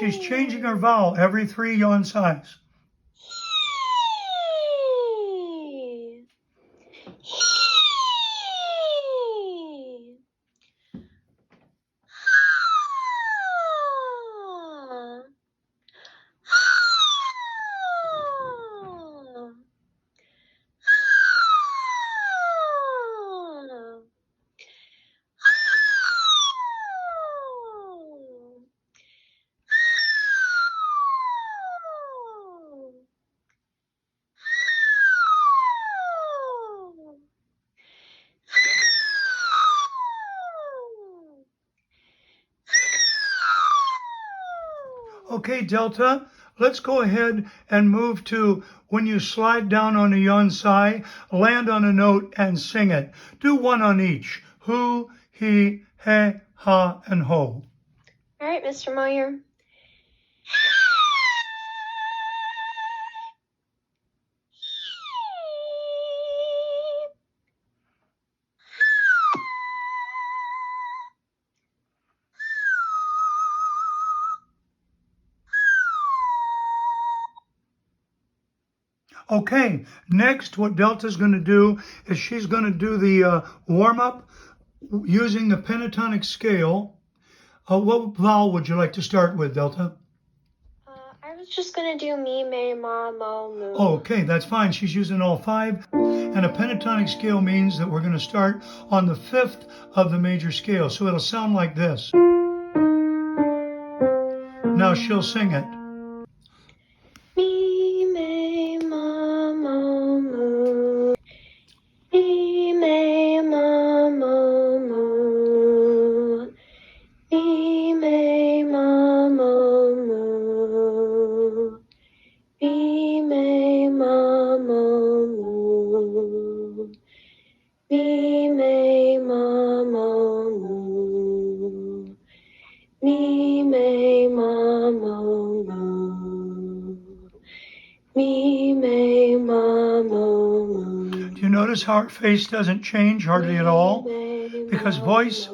She's changing her vowel every 3 yawn sighs. Okay, Delta, let's go ahead and move to when you slide down on a yawn sigh, land on a note and sing it. Do one on each. Who, he, he, ha, and ho. All right, Mr. Moyer. Okay, next what Delta's going to do is she's going to do the warm-up using the pentatonic scale. What vowel would you like to start with, Delta? I was just going to do me, me, ma, mo, moo. Okay, that's fine. She's using all 5. And a pentatonic scale means that we're going to start on the 5th of the major scale. So it'll sound like this. Now she'll sing it. Me, me, ma, mo, moo. Me, me, ma, mo, moo. Me, me, ma, mo, moo. Me, me, ma, mo, moo. Me, me, ma, mo, moo. Me, me, ma, mo, moo. Me, me, ma, mo, moo. Do you notice how her face doesn't change hardly at all? Because voice,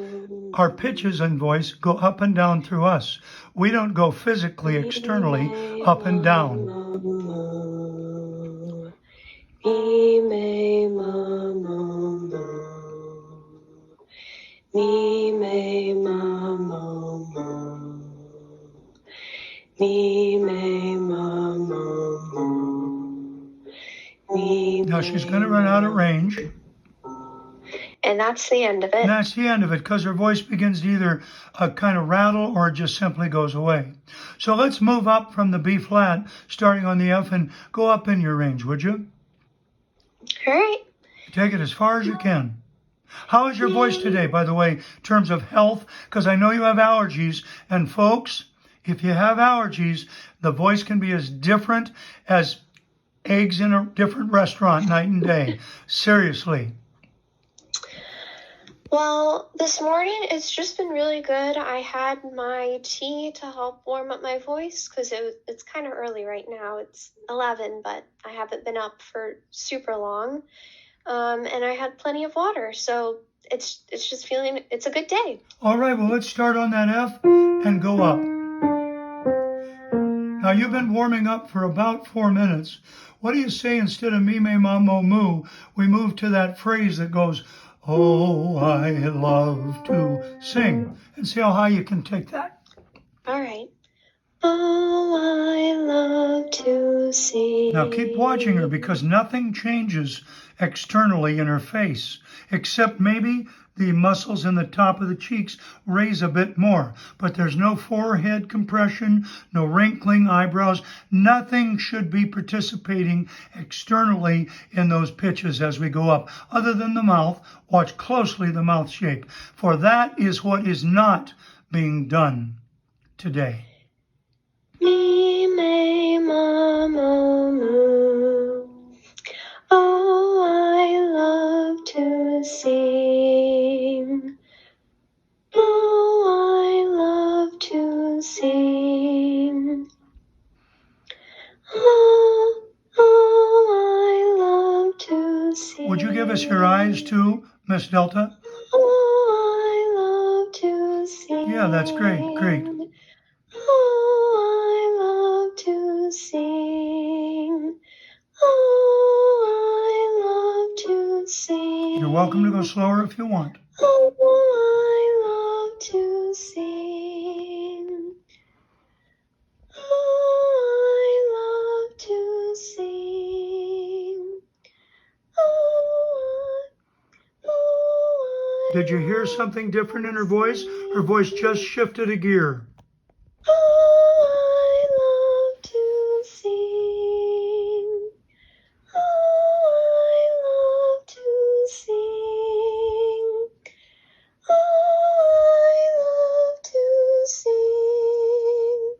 our pitches in voice go up and down through us. We don't go physically, externally, up and down. Me, me, ma, mo, moo. Me, me, ma, mo, moo. Me, me, ma, mo, moo. Me, Now she's going to run out of range. and that's the end of it. And that's the end of it, because her voice begins to either kind of rattle or it just simply goes away. So let's move up from the B flat, starting on the F, and go up in your range, would you? All right. Take it as far as you can. How is your voice today, by the way, in terms of health? Because I know you have allergies. And folks, if you have allergies, the voice can be as different as eggs in a different restaurant night and day. Seriously. Well, this morning it's just been really good. I had my tea to help warm up my voice because it's kind of early right now. It's 11, but I haven't been up for super long. And I had plenty of water, so it's just feeling, it's a good day. All right, well, let's start on that F and go up. Now, you've been warming up for about 4 minutes. What do you say instead of me, me, ma, mo, moo, we move to that phrase that goes, oh, I love to sing. And see how high you can take that. All right. Oh, I love to sing. Now keep watching her, because nothing changes externally in her face, except maybe the muscles in the top of the cheeks raise a bit more. But there's no forehead compression, no wrinkling eyebrows. Nothing should be participating externally in those pitches as we go up, other than the mouth. Watch closely the mouth shape, for that is what is not being done today. Me, me, ma, mo, moo. Oh, I love to sing. Oh, I love to sing. Oh, I love to sing. Would you give us your eyes too, Miss Delta? Oh, I love to sing. Yeah, that's great, great. Oh, sing. You're welcome to go slower if you want. Oh, I love to sing. Oh, I love to sing. Did you hear something different in her voice? Her voice just shifted a gear. I love to sing. I love to sing. I love to sing.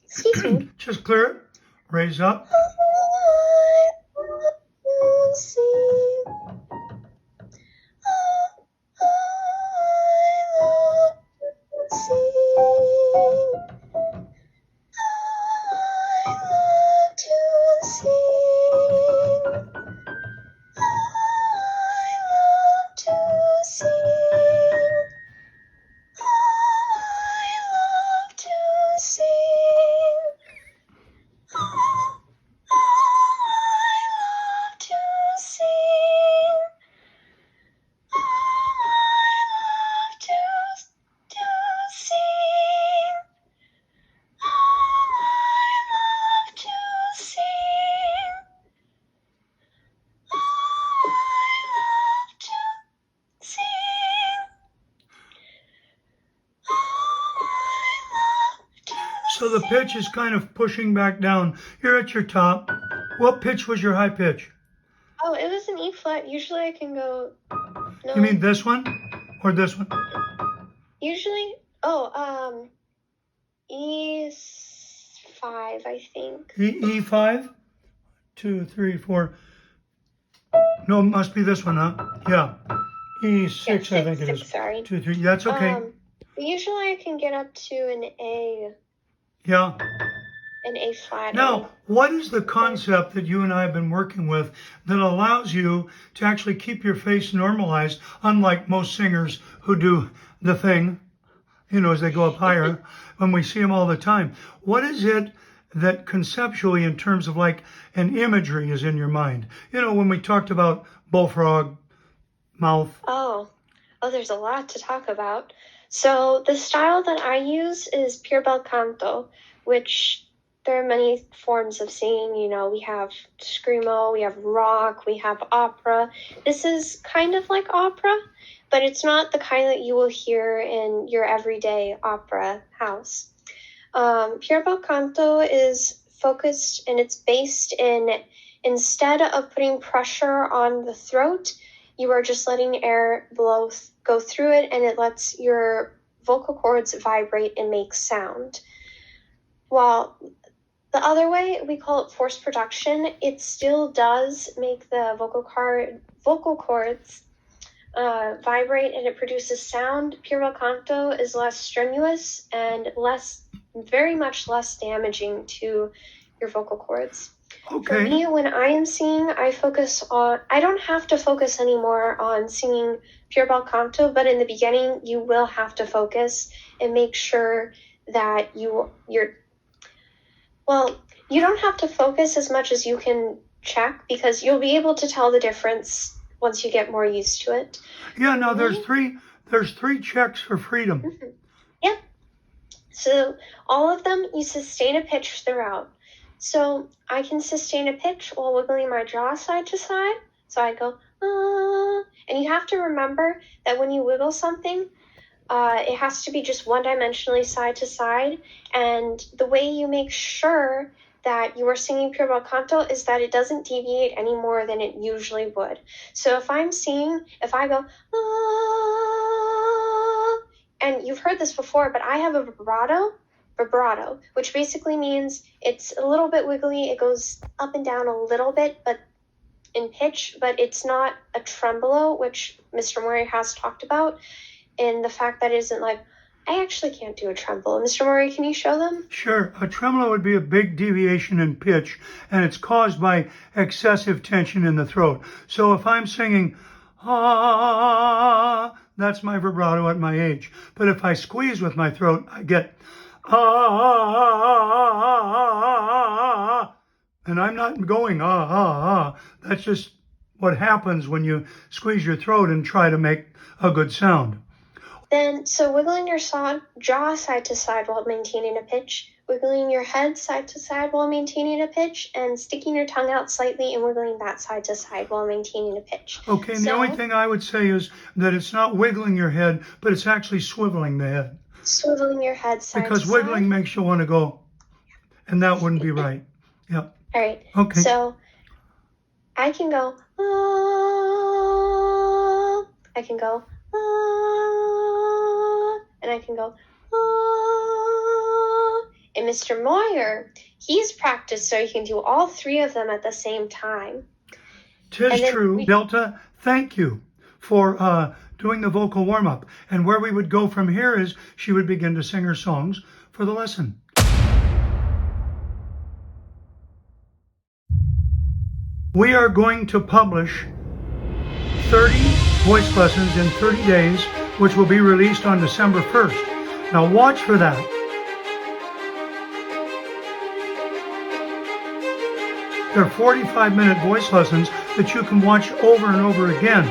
Excuse me. Just clear it. Raise up. I love to sing. So the pitch is kind of pushing back down. You're at your top. What pitch was your high pitch? Oh, it was an E flat. Usually I can go. No. You mean this one or this one? Usually, E5, I think. E5? 2, 3, 4. No, it must be this one, huh? Yeah. E6, Yeah, six, I think it is. Sorry. 2, 3. That's okay. Usually I can get up to an A. Yeah. An A flat. Now, what is the concept that you and I have been working with that allows you to actually keep your face normalized, unlike most singers who do the thing, you know, as they go up higher, when we see them all the time? What is it that conceptually, in terms of like an imagery, is in your mind? You know, when we talked about bullfrog, mouth. Oh, there's a lot to talk about. So the style that I use is pure bel canto, which there are many forms of singing. You know, we have screamo, we have rock, we have opera. This is kind of like opera, but it's not the kind that you will hear in your everyday opera house. Pure bel canto is focused and it's based in, instead of putting pressure on the throat, you are just letting air go through it, and it lets your vocal cords vibrate and make sound. While the other way, we call it forced production, it still does make the vocal cords vibrate and it produces sound. Pure bel canto is less strenuous and very much less damaging to your vocal cords. Okay. For me, when I am singing, I don't have to focus anymore on singing pure bel canto, but in the beginning, you will have to focus and make sure that you don't have to focus as much as you can check, because you'll be able to tell the difference once you get more used to it. Yeah, no, there's three checks for freedom. Mm-hmm. Yep. So all of them, you sustain a pitch throughout. So I can sustain a pitch while wiggling my jaw side to side. So I go, ah. And you have to remember that when you wiggle something, it has to be just one-dimensionally side to side. And the way you make sure that you are singing pure bel canto is that it doesn't deviate any more than it usually would. So if I go, ah, and you've heard this before, but I have a vibrato, which basically means it's a little bit wiggly. It goes up and down a little bit, but in pitch, but it's not a tremolo, which Mr. Mori has talked about, in the fact that it isn't like, I actually can't do a tremolo. Mr. Mori, can you show them? Sure. A tremolo would be a big deviation in pitch, and it's caused by excessive tension in the throat. So if I'm singing, ah, that's my vibrato at my age. But if I squeeze with my throat, I get, ah, And I'm not going, ah, ah, ah. That's just what happens when you squeeze your throat and try to make a good sound. Then, so wiggling your jaw side to side while maintaining a pitch, wiggling your head side to side while maintaining a pitch, and sticking your tongue out slightly and wiggling that side to side while maintaining a pitch. Okay, and the only thing I would say is that it's not wiggling your head, but it's actually swiveling the head. Swiveling your head side because to wiggling side. makes you want to go, and that wouldn't be right. Yeah. All right. Okay. So I can go, ah, I can go, ah, and I can go, ah. And Mr. Moyer, he's practiced so he can do all three of them at the same time. Tis true. Delta, thank you for doing the vocal warm-up. And where we would go from here is she would begin to sing her songs for the lesson. We are going to publish 30 voice lessons in 30 days, which will be released on December 1st. Now watch for that. They're 45-minute voice lessons that you can watch over and over again.